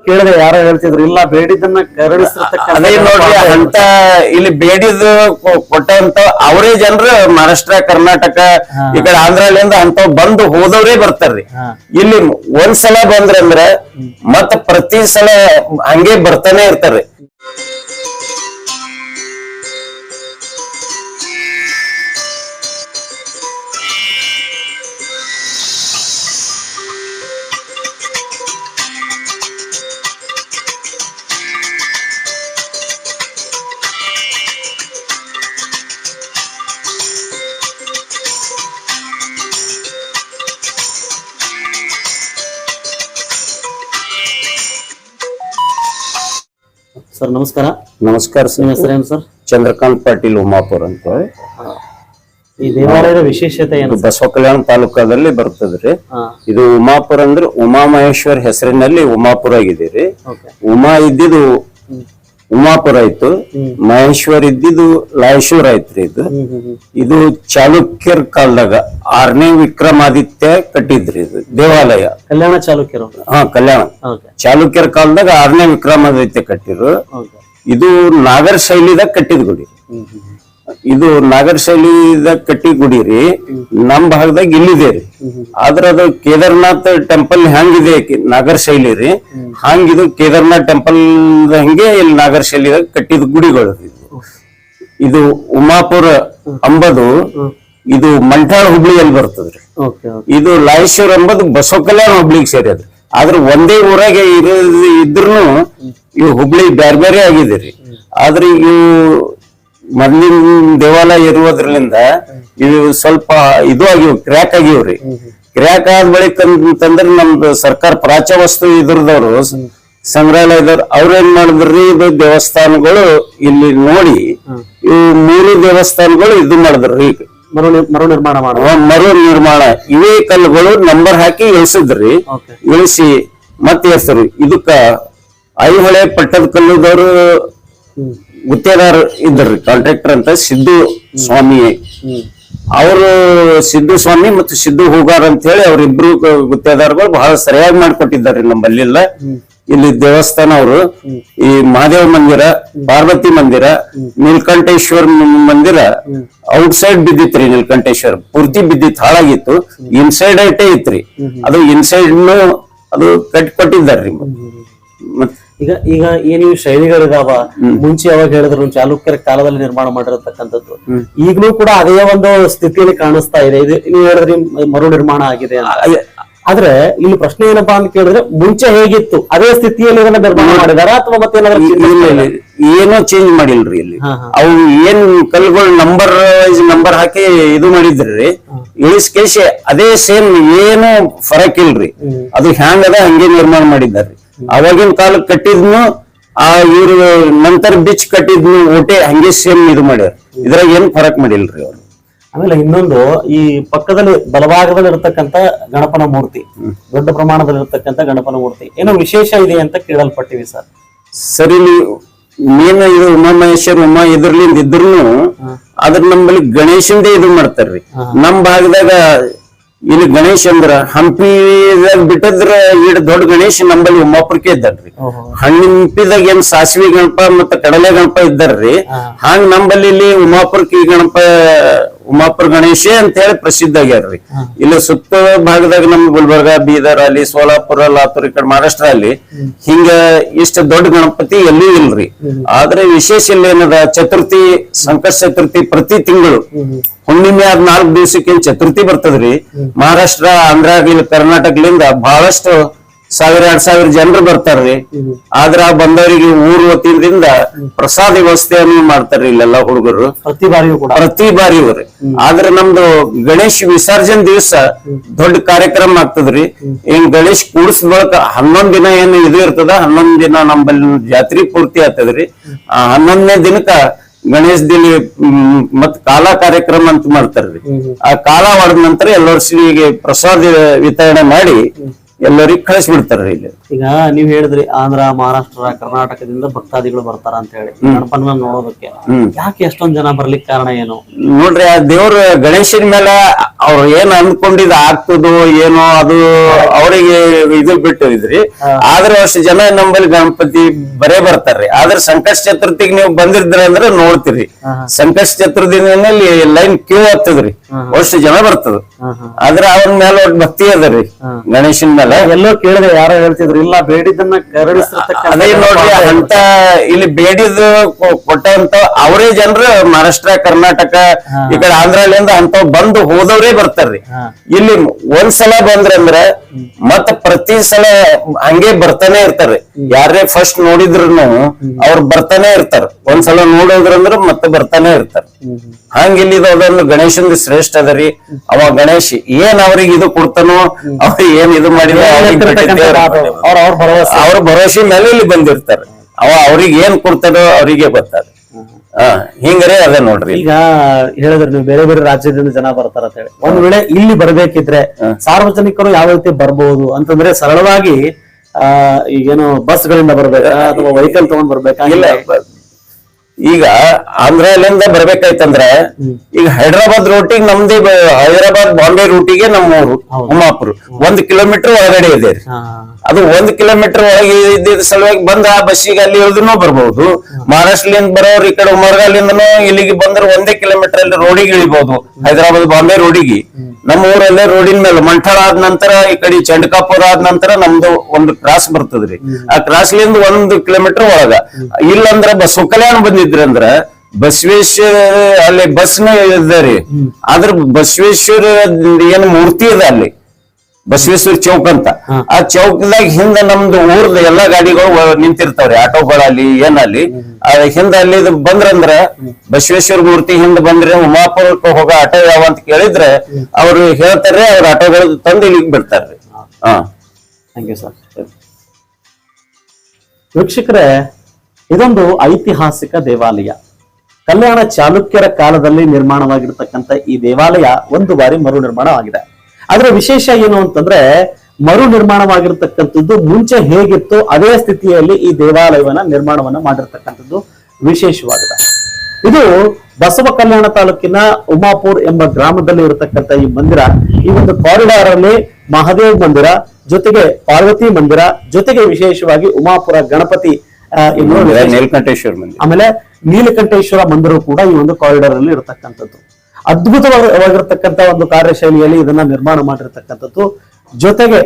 ಕೇಳಿದ್ರೆ ಯಾರೋ ಹೇಳ್ತಿದ್ರು ಇಲ್ಲ ಬೇಡಿದ್ದನ್ನ ಅದೇ ನೋಡ್ರಿ ಅಂತ ಇಲ್ಲಿ ಬೇಡಿದ ಕೊಟ್ಟಂತ ಅವರೇ ಜನರು ಮಹಾರಾಷ್ಟ್ರ ಕರ್ನಾಟಕ ಈ ಕಡೆ ಆಂಧ್ರಲಿಂದ ಅಂತ ಬಂದು ಹೋದವ್ರೇ ಬರ್ತಾರ್ರಿ. ಇಲ್ಲಿ ಒಂದ್ಸಲ ಬಂದ್ರಂದ್ರ ಮತ್ತ ಪ್ರತಿ ಸಲ ಹಂಗೆ ಬರ್ತಾನೆ ಇರ್ತಾರ್ರಿ. ಸರ್ ನಮಸ್ಕಾರ. ನಮಸ್ಕಾರ ಸರ್. ಹೆಸರೇನು ಸರ್? ಚಂದ್ರಕಾಂತ್ ಪಾಟೀಲ್ ಉಮಾಪುರ್ ಅಂತ. ಈ ದೇವಾಲಯದ ವಿಶೇಷತೆ ಏನು? ಬಸವ ಕಲ್ಯಾಣ ತಾಲೂಕದಲ್ಲಿ ಬರ್ತದ್ರಿ. ಇದು ಉಮಾಪುರ ಅಂದ್ರೆ ಉಮಾ ಮಹೇಶ್ವರ್ ಹೆಸರಿನಲ್ಲಿ ಉಮಾಪುರ ಆಗಿದ್ದೀರಿ. ಉಮಾ ಇದ್ದಿದ್ದು ಉಮಾಪುರ ಆಯ್ತು, ಮಹೇಶ್ವರ್ ಇದ್ದಿದ್ದು ಲಾಯೇಶ್ವರ ಆಯ್ತ್ರಿ. ಇದು ಚಾಲುಕ್ಯರ ಕಾಲದಾಗ 6ನೇ ವಿಕ್ರಮಾದಿತ್ಯ ಕಟ್ಟಿದ್ರಿ ಇದು ದೇವಾಲಯ. ಕಲ್ಯಾಣ ಚಾಲುಕ್ಯರು? ಕಲ್ಯಾಣ ಚಾಲುಕ್ಯರ ಕಾಲದಾಗ 6ನೇ ವಿಕ್ರಮಾದಿತ್ಯ ಕಟ್ಟಿರು. ಇದು ನಾಗರ ಶೈಲಿದಾಗ ಕಟ್ಟಿದ ಗುಡಿ. ಇದು ನಾಗರ ಶೈಲಿದಾಗ ಕಟ್ಟಿ ಗುಡಿ ರೀ. ನಮ್ ಭಾಗದಾಗ ಇಲ್ಲಿದೆ ರೀ. ಆದ್ರ ಅದು ಕೇದಾರ್ನಾಥ್ ಟೆಂಪಲ್ ಹೆಂಗಿದೆ ನಾಗರ ಶೈಲಿ ರೀ, ಹಂಗಿದು ಕೇದಾರ್ನಾಥ್ ಟೆಂಪಲ್ ಹಂಗೆ ಇಲ್ಲಿ ನಾಗರ ಶೈಲಿದಾಗ ಕಟ್ಟಿದ ಗುಡಿಗಳು. ಇದು ಉಮಾಪುರ ಅಂಬದು ಇದು ಮಂಠಾಳ ಹುಬ್ಳಿಯಲ್ಲಿ ಬರ್ತದ್ರಿ. ಇದು ಲಾಯೇಶ್ವರ ಅಂಬದು ಬಸವ ಕಲ್ಯಾಣ ಹುಬ್ಳಿಗೆ ಸೇರಿದ್ರಿ. ಆದ್ರ ಒಂದೇ ಊರಾಗ ಇದ್ರು ಇವು ಹುಬ್ಳಿ ಬ್ಯಾರೆ ಬೇರೆ ಆಗಿದೆ ರೀ. ಆದ್ರೆ ಇವು ಮೊದ್ಲಿನ ದೇವಾಲಯ ಇರುವುದ್ರಲಿಂದ ಇವು ಸ್ವಲ್ಪ ಇದು ಆಗಿವ್, ಕ್ರ್ಯಾಕ್ ಆಗಿವ್ರಿ. ಕ್ರ್ಯಾಕ್ ಆದ ಬಳಿಕ ಅಂತಂದ್ರೆ ನಮ್ದು ಸರ್ಕಾರ ಪ್ರಾಚ್ಯ ವಸ್ತು ಇದ್ರದವ್ರು ಸಂಗ್ರಹಾಲಯದವ್ರು ಅವ್ರೇನ್ ಮಾಡಿದ್ರಿ, ಇದು ದೇವಸ್ಥಾನಗಳು ಇಲ್ಲಿ ನೋಡಿ ಇವು 3 ದೇವಸ್ಥಾನಗಳು ಇದು ಮಾಡಿದ್ರಿ. ಮರು ನಿರ್ಮಾಣ ಇವೇ ಕಲ್ಲುಗಳು ನಂಬರ್ ಹಾಕಿ ಇಳಿಸಿದ್ರಿ. ಇಳಿಸಿ ಮತ್ತೆ ಹೆಸರು ಇದಕ್ಕ ಐಹೊಳೆ ಪಟ್ಟದ ಕಲ್ಲುದವರು ಗುತ್ತೇದಾರ್ ಇದ್ರಿ, ಕಾಂಟ್ರಾಕ್ಟರ್ ಅಂತ ಸಿದ್ದು ಸ್ವಾಮಿ. ಅವರು ಸಿದ್ದು ಸ್ವಾಮಿ ಮತ್ತು ಸಿದ್ದು ಹೂಗಾರ್ ಅಂತ ಹೇಳಿ ಅವ್ರಿಬ್ರು ಗುತ್ತೇದಾರ್ಗಳು ಬಹಳ ಸರಿಯಾಗಿ ಮಾಡ್ಕೊಟ್ಟಿದ್ದಾರೆ ನಮ್ಮಲ್ಲಿಲ್ಲ. ಇಲ್ಲಿ ದೇವಸ್ಥಾನ ಅವರು ಈ ಮಹಾದೇವ ಮಂದಿರ, ಪಾರ್ವತಿ ಮಂದಿರ, ನೀಲಕಂಠೇಶ್ವರ ಮಂದಿರ ಔಟ್ ಸೈಡ್ ಬಿದ್ದಿತ್ರಿ. ನೀಲಕಂಠೇಶ್ವರ ಪೂರ್ತಿ ಬಿದ್ದಿತ್ತು, ಹಾಳಾಗಿತ್ತು. ಇನ್ಸೈಡ್ ಐಟೇ ಇತ್ರಿ. ಅದು ಇನ್ಸೈಡ್ ಅದು ಕಟ್ಟಿಕೊಟ್ಟಿದ್ದಾರ್ರಿ. ಈಗ ಈಗ ಏನು ಶೈಲಿಗಳಿದಾವ, ಮುಂಚೆ ಯಾವಾಗ ಹೇಳಿದ್ರು ಚಾಲುಕ್ಯರ ಕಾಲದಲ್ಲಿ ನಿರ್ಮಾಣ ಮಾಡಿರತಕ್ಕಂಥದ್ದು ಈಗಲೂ ಕೂಡ ಅದೇ ಒಂದು ಸ್ಥಿತಿಯಲ್ಲಿ ಕಾಣಿಸ್ತಾ ಇದೆ. ಇದು ನೀವು ಹೇಳಿದ್ರಿ ಮರು ನಿರ್ಮಾಣ ಆಗಿದೆ ಅಂತ. ಆದ್ರೆ ಇಲ್ಲಿ ಪ್ರಶ್ನೆ ಏನಪ್ಪಾ ಅಂತ ಕೇಳಿದ್ರೆ, ಮುಂಚೆ ಹೇಗಿತ್ತು ಅದೇ ಸ್ಥಿತಿಯಲ್ಲಿ ಇದನ್ನ ನಿರ್ಮಾಣ ಮಾಡಿದಾರ ಅಥವಾ ಮತ್ತೆ ಏನೋ ಚೇಂಜ್ ಮಾಡಿಲ್ರಿ. ಇಲ್ಲಿ ಅವು ಏನ್ ಕಲ್ಲುಗಳು ನಂಬರ್ ಹಾಕಿ ಇದು ಮಾಡಿದ್ರಿ, ಇಳಿಸ್ಕೇಸಿ ಅದೇ ಸೇಮ್, ಏನು ಫರಕ್ ಇಲ್ರಿ. ಅದು ಹ್ಯಾಂಗ್ ಅದ ಹಂಗೆ ನಿರ್ಮಾಣ ಮಾಡಿದಾರ್ರಿ. ಅವಾಗಿನ ಕಾಲಕ್ಕೆ ಕಟ್ಟಿದ್ನು ಇವ್ರು ನಂತರ ಬಿಚ್ ಕಟ್ಟಿದ್ನು ಓಟೆ ಹಂಗೆ ಸೇಮ್ ಇದು ಮಾಡ್ಯಾರ. ಇದ್ರಾಗ ಏನ್ ಫರಕ್ ಮಾಡಿಲ್ರಿ ಅವ್ರು. ಆಮೇಲೆ ಇನ್ನೊಂದು, ಈ ಪಕ್ಕದಲ್ಲಿ ಬಲಭಾಗದಲ್ಲಿ ಇರತಕ್ಕಂತ ಗಣಪನ ಮೂರ್ತಿ, ದೊಡ್ಡ ಪ್ರಮಾಣದಲ್ಲಿ ಇರತಕ್ಕಂತ ಗಣಪನ ಮೂರ್ತಿ ಏನೋ ವಿಶೇಷ ಇದೆ ಅಂತ ಕೇಳಲ್ಪಟ್ಟಿವಿ ಸರ್. ಸರಿ, ಮೇನ್ ಇದು ಉಮಾ ಮಹೇಶ್ವರ ಉಮಾ ಇದ್ರಲಿಂದ ಇದ್ರು ಅದ್ರ ನಮ್ಮಲ್ಲಿ ಗಣೇಶಂದೇ ಇದು ಮಾಡ್ತಾರ್ರಿ. ನಮ್ ಭಾಗದಾಗ ಇಲ್ಲಿ ಗಣೇಶ್ ಅಂದ್ರ ಹಂಪಿದಾಗ ಬಿಟ್ಟದ್ರ ಈಡ್ ದೊಡ್ಡ ಗಣೇಶ್ ನಂಬಲ್ಲಿ ಉಮಾಪುರಕ್ಕೆ ಇದ್ದಾರ್ರಿ. ಹಂಪಿದಾಗ ಏನ್ ಸಾಸಿವೆ ಗಣಪ ಮತ್ತ ಕಡಲೆ ಗಣಪ ಇದ್ದಾರ್ರಿ, ಹಂಗ ನಂಬಲ್ಲಿ ಇಲ್ಲಿ ಉಮಾಪುರಕ್ಕೆ ಈ ಉಮಾಪುರ ಗಣೇಶ ಅಂತ ಹೇಳಿ ಪ್ರಸಿದ್ಧ ಆಗ್ಯಾರ್ರಿ. ಇಲ್ಲಿ ಸುತ್ತ ಭಾಗದಾಗ ನಮ್ ಗುಲ್ಬರ್ಗ, ಬೀದರ್ ಅಲ್ಲಿ, ಸೋಲಾಪುರ, ಲಾತೂರ್, ಈ ಕಡೆ ಮಹಾರಾಷ್ಟ್ರ ಅಲ್ಲಿ ಹಿಂಗ ಇಷ್ಟ ದೊಡ್ಡ ಗಣಪತಿ ಎಲ್ಲೂ ಇಲ್ರಿ. ಆದ್ರೆ ವಿಶೇಷ ಇಲ್ಲಿ ಏನದ, ಚತುರ್ಥಿ, ಸಂಕಷ್ಟ ಚತುರ್ಥಿ ಪ್ರತಿ ತಿಂಗಳು ಹುಣ್ಣಿಮೆ ಆದ್ 4 ದಿವಸಕ್ಕೆ ಚತುರ್ಥಿ ಬರ್ತದ್ರಿ. ಮಹಾರಾಷ್ಟ್ರ, ಆಂಧ್ರ, ಕರ್ನಾಟಕದಿಂದ ಬಹಳಷ್ಟು 1000-2000 ಜನರು ಬರ್ತಾರ್ರಿ. ಆದ್ರ ಬಂದವರಿಗೆ ಊರ್ ವತಿಯಿಂದ ಪ್ರಸಾದ ವ್ಯವಸ್ಥೆಯನ್ನು ಮಾಡ್ತಾರ್ರಿ ಇಲ್ಲೆಲ್ಲಾ ಹುಡುಗರು ಪ್ರತಿ ಬಾರಿ ಇವ್ರಿ. ಆದ್ರೆ ನಮ್ದು ಗಣೇಶ್ ವಿಸರ್ಜನ್ ದಿವಸ ದೊಡ್ಡ ಕಾರ್ಯಕ್ರಮ ಆಗ್ತದ್ರಿ. ಹಿಂಗ್ ಗಣೇಶ್ ಕೂಡಿಸಿದ ಬಳಕ 11 ದಿನ ಏನು ಇದು ಇರ್ತದ, 11 ದಿನ ನಮ್ಮಲ್ಲಿ ಜಾತ್ರೆ ಪೂರ್ತಿ ಆಗ್ತದ್ರಿ. 11ನೇ ದಿನಕ್ಕ ಗಣೇಶ್ ದಿನ ಮತ್ ಕಾಲ ಕಾರ್ಯಕ್ರಮ ಅಂತ ಮಾಡ್ತಾರ್ರಿ. ಆ ಕಾಲ ಹೊಡೆದ ನಂತರ ಎಲ್ಲರಿಗೆ ಪ್ರಸಾದ ವಿತರಣೆ ಮಾಡಿ ಎಲ್ಲರಿಗೆ ಕಳಿಸ್ಬಿಡ್ತಾರ್ರಿ. ಇಲ್ಲಿ ಈಗ ನೀವ್ ಹೇಳಿದ್ರಿ ಆಂಧ್ರ, ಮಹಾರಾಷ್ಟ್ರ, ಕರ್ನಾಟಕದಿಂದ ಭಕ್ತಾದಿಗಳು ಬರ್ತಾರ ಅಂತ ಹೇಳಿ ಗಣಪನ ನೋಡೋದಕ್ಕೆ. ಯಾಕೆ ಎಷ್ಟೊಂದ್ ಜನ ಬರ್ಲಿಕ್ಕೆ ಕಾರಣ ಏನು? ನೋಡ್ರಿ, ಆ ದೇವ್ರ ಗಣೇಶನ ಮೇಲೆ ಅವ್ರು ಏನ್ ಅನ್ಕೊಂಡಿದ್ ಆಗ್ತದೋ ಏನೋ ಅದು ಅವರಿಗೆ ಇದು ಬಿಟ್ಟಿದ್ರಿ. ಆದ್ರೆ ಅಷ್ಟು ಜನ ನಮ್ಮಲ್ಲಿ ಗಣಪತಿ ಬರೇ ಬರ್ತಾರ್ರಿ. ಆದ್ರೆ ಸಂಕಷ್ಟ ಚತುರ್ಥಿಗೆ ನೀವು ಬಂದಿದ್ರ ಅಂದ್ರೆ ನೋಡ್ತೀರಿ, ಸಂಕಷ್ಟ ಚತುರ್ಥಿನಲ್ಲಿ ಲೈನ್ ಕ್ಯೂ ಆಗ್ತದ್ರಿ, ಅಷ್ಟು ಜನ ಬರ್ತದ. ಆದ್ರೆ ಅವನ ಮೇಲೆ ಒಟ್ಟು ಭಕ್ತಿ ಅದರಿ ಗಣೇಶನ ಮೇಲೆ. ಎಲ್ಲೋ ಕೇಳಿದ್ರೆ ಯಾರೋ ಹೇಳ್ತಿದ್ರು, ಇಲ್ಲ ಬೇಡಿದ್ದನ್ನ ಕರುಣಿಸಿರ್ತಕ್ಕಂಥ ಅದೇ ನೋಡ್ರಿ, ಅಂತ ಇಲ್ಲಿ ಬೇಡಿದ ಕೊಟ್ಟಂತ ಅವರೇ ಜನರು ಮಹಾರಾಷ್ಟ್ರ, ಕರ್ನಾಟಕ, ಈ ಕಡೆ ಆಂಧ್ರಲಿಂದ ಅಂತ ಬಂದು ಹೋದವ್ರೇ ಬರ್ತಾರ್ರಿ. ಇಲ್ಲಿ ಒಂದ್ಸಲ ಬಂದ್ರಂದ್ರ ಮತ್ತ ಪ್ರತಿ ಸಲ ಹಂಗೆ ಬರ್ತಾನೆ ಇರ್ತಾರ್ರಿ. ಯಾರೇ ಫಸ್ಟ್ ನೋಡಿದ್ರು ಅವ್ರು ಬರ್ತಾನೆ ಇರ್ತಾರ. ಒಂದ್ಸಲ ನೋಡೋದ್ರಂದ್ರ ಮತ್ತೆ ಬರ್ತಾನೆ ಇರ್ತಾರ. ಹಂಗ ಇಲ್ಲಿ ಅದೊಂದು ಗಣೇಶನ್ ಶ್ರೇಷ್ಠ ಅದರಿ. ಅವ ಗಣೇಶ್ ಏನ್ ಅವ್ರಿಗೆ ಇದು ಕೊಡ್ತಾನೋ, ಅವ್ರಿಗೆ ಏನ್ ಇದು ಮಾಡಿದ ಅವ್ರ ಭರವಸೆ ಮೇಲೆ ಇಲ್ಲಿ ಬಂದಿರ್ತಾರೆ. ಅವ್ರಿಗೆ ಏನ್ ಕೊಡ್ತಾರೋ ಅವ್ರಿಗೆ ಗೊತ್ತಾರ. ಹಿಂಗರೇ ಅದ ನೋಡ್ರಿ. ಈಗ ಹೇಳಿದ್ರೆ ನೀವು ಬೇರೆ ಬೇರೆ ರಾಜ್ಯದಿಂದ ಜನ ಬರ್ತಾರ ಅಂತ ಹೇಳಿ, ಒಂದ್ ವೇಳೆ ಇಲ್ಲಿ ಬರ್ಬೇಕಿದ್ರೆ ಸಾರ್ವಜನಿಕರು ಯಾವ ರೀತಿ ಬರ್ಬಹುದು ಅಂತಂದ್ರೆ, ಸರಳವಾಗಿ ಈಗೇನು ಬಸ್ ಗಳಿಂದ ಬರ್ಬೇಕಾ ಅಥವಾ ವೆಹಿಕಲ್ ತಗೊಂಡ್ ಬರ್ಬೇಕಾ? ಇಲ್ಲ, ಈಗ ಆಂಧ್ರಲಿಂದ ಬರ್ಬೇಕಾಯ್ತಂದ್ರ ಈಗ ಹೈದರಾಬಾದ್ ರೂಟಿಗೆ ನಮ್ದೇ, ಹೈದರಾಬಾದ್ ಬಾಂಬೆ ರೂಟಿಗೆ ನಮ್ಮೂರು ಉಮಾಪುರ 1 ಕಿಲೋಮೀಟರ್ ಒಳಗಡೆ ಇದೆ. ಅದು 1 ಕಿಲೋಮೀಟರ್ ಒಳಗೆ ಇದ್ದ ಸಲುವಾಗಿ ಬಂದ ಆ ಬಸ್ಸಿಗೆ ಅಲ್ಲಿ ಇಳಿದ್ರು ಬರ್ಬಹುದು. ಮಹಾರಾಷ್ಟ್ರಲಿಂದ ಬರೋರು ಈ ಕಡೆ ಉಮರ್ಗಾಲಿಂದನೂ ಇಲ್ಲಿಗೆ ಬಂದ್ರೆ 1 ಕಿಲೋಮೀಟರ್ ಅಲ್ಲಿ ರೋಡಿಗೆ ಇಳಿಬಹುದು. ಹೈದರಾಬಾದ್ ಬಾಂಬೆ ರೋಡಿಗೆ ನಮ್ಮ ಊರಲ್ಲೇ ರೋಡಿನ ಮೇಲೆ ಮಂಠಾಳ ಆದ ನಂತರ ಈ ಕಡೆ ಚಂಡಕಾಪುರ ಆದ ನಂತರ ನಮ್ದು ಒಂದು ಕ್ರಾಸ್ ಬರ್ತದ್ರಿ. ಆ ಕ್ರಾಸ್ಲಿಂದ 1 ಕಿಲೋಮೀಟರ್ ಒಳಗ. ಇಲ್ಲಂದ್ರ ಸುಕಲ್ಯಾಣ ಬಂದಿದ್ರಂದ್ರ ಬಸವೇಶ್ವರ ಅಲ್ಲಿ ಬಸ್ನ ಇದ್ದಾರೆ. ಆದ್ರ ಬಸವೇಶ್ವರ ಏನ್ ಮೂರ್ತಿ ಇದೆ ಅಲ್ಲಿ, ಬಸವೇಶ್ವರ ಚೌಕ್ ಅಂತ. ಆ ಚೌಕದಾಗ ಹಿಂದ ನಮ್ದು ಊರ್ದ ಎಲ್ಲಾ ಗಾಡಿಗಳು ನಿಂತಿರ್ತಾವ್ರಿ, ಆಟೋಗಳಲ್ಲಿ ಏನಲ್ಲಿ. ಹಿಂದ ಅಲ್ಲಿ ಬಂದ್ರಂದ್ರ ಬಸವೇಶ್ವರ ಮೂರ್ತಿ ಹಿಂದ ಬಂದ್ರೆ ಉಮಾಪುರಕ್ಕೆ ಹೋಗೋ ಆಟೋ ಯಾವ ಅಂತ ಕೇಳಿದ್ರೆ ಅವ್ರು ಹೇಳ್ತಾರೆ, ಅವ್ರ ಆಟೋಗಳು ತಂದು ಇಲ್ಲಿಗೆ ಬಿಡ್ತಾರ್ರಿ. Thank you sir. ವೀಕ್ಷಕರೇ, ಇದೊಂದು ಐತಿಹಾಸಿಕ ದೇವಾಲಯ. ಕಲ್ಯಾಣ ಚಾಲುಕ್ಯರ ಕಾಲದಲ್ಲಿ ನಿರ್ಮಾಣವಾಗಿರ್ತಕ್ಕಂಥ ಈ ದೇವಾಲಯ ಒಂದು ಬಾರಿ ಮರು ನಿರ್ಮಾಣವಾಗಿದೆ. ಆದ್ರೆ ವಿಶೇಷ ಏನು ಅಂತಂದ್ರೆ, ಮರು ನಿರ್ಮಾಣವಾಗಿರ್ತಕ್ಕಂಥದ್ದು ಮುಂಚೆ ಹೇಗಿತ್ತು ಅದೇ ಸ್ಥಿತಿಯಲ್ಲಿ ಈ ದೇವಾಲಯವನ್ನ ನಿರ್ಮಾಣವನ್ನ ಮಾಡಿರ್ತಕ್ಕಂಥದ್ದು ವಿಶೇಷವಾಗಿದೆ. ಇದು ಬಸವ ಕಲ್ಯಾಣ ತಾಲೂಕಿನ ಉಮಾಪುರ್ ಎಂಬ ಗ್ರಾಮದಲ್ಲಿ ಇರತಕ್ಕಂಥ ಈ ಮಂದಿರ, ಈ ಒಂದು ಕಾರಿಡಾರ್ ಅಲ್ಲಿ ಮಹಾದೇವ್ ಮಂದಿರ ಜೊತೆಗೆ ಪಾರ್ವತಿ ಮಂದಿರ ಜೊತೆಗೆ ವಿಶೇಷವಾಗಿ ಉಮಾಪುರ ಗಣಪತಿ ನೀಲಕಂಠೇಶ್ವರ ಮಂದಿರ, ಆಮೇಲೆ ನೀಲಕಂಠೇಶ್ವರ ಮಂದಿರ ಕೂಡ ಈ ಒಂದು ಕಾರಿಡಾರ್ ಅಲ್ಲಿ ಇರತಕ್ಕಂಥದ್ದು. ಅದ್ಭುತವಾಗಿರ್ತಕ್ಕಂಥ ಒಂದು ಕಾರ್ಯಶೈಲಿಯಲ್ಲಿ ಇದನ್ನ ನಿರ್ಮಾಣ ಮಾಡಿರ್ತಕ್ಕಂಥದ್ದು. ಜೊತೆಗೆ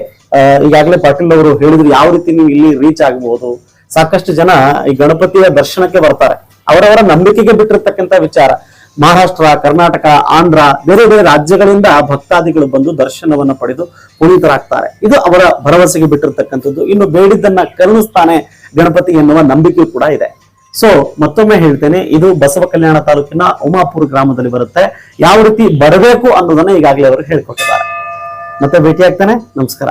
ಈಗಾಗಲೇ ಪಾಟೀಲ್ ಅವರು ಹೇಳಿದ್ರು ಯಾವ ರೀತಿ ನೀವು ಇಲ್ಲಿ ರೀಚ್ ಆಗಬಹುದು. ಸಾಕಷ್ಟು ಜನ ಈ ಗಣಪತಿಯ ದರ್ಶನಕ್ಕೆ ಬರ್ತಾರೆ, ಅವರವರ ನಂಬಿಕೆಗೆ ಬಿಟ್ಟಿರ್ತಕ್ಕಂಥ ವಿಚಾರ. ಮಹಾರಾಷ್ಟ್ರ, ಕರ್ನಾಟಕ, ಆಂಧ್ರ, ಬೇರೆ ಬೇರೆ ರಾಜ್ಯಗಳಿಂದ ಭಕ್ತಾದಿಗಳು ಬಂದು ದರ್ಶನವನ್ನ ಪಡೆದು ಪುನೀತರಾಗ್ತಾರೆ. ಇದು ಅವರ ಭರವಸೆಗೆ ಬಿಟ್ಟಿರ್ತಕ್ಕಂಥದ್ದು. ಇನ್ನು ಬೇಡಿದ್ದನ್ನ ಕರುಣಿಸ್ತಾನೆ ಗಣಪತಿ ಎನ್ನುವ ನಂಬಿಕೆ ಕೂಡ ಇದೆ. ಸೊ ಮತ್ತೊಮ್ಮೆ ಹೇಳ್ತೇನೆ, ಇದು ಬಸವ ಕಲ್ಯಾಣ ತಾಲೂಕಿನ ಉಮಾಪುರ ಗ್ರಾಮದಲ್ಲಿ ಬರುತ್ತೆ. ಯಾವ ರೀತಿ ಬರಬೇಕು ಅನ್ನೋದನ್ನ ಈಗಾಗಲೇ ಅವರು ಹೇಳ್ಕೊಟ್ಟಿದ್ದಾರೆ. ಮತ್ತೆ ಭೇಟಿ ಆಗ್ತಾನೆ. ನಮಸ್ಕಾರ.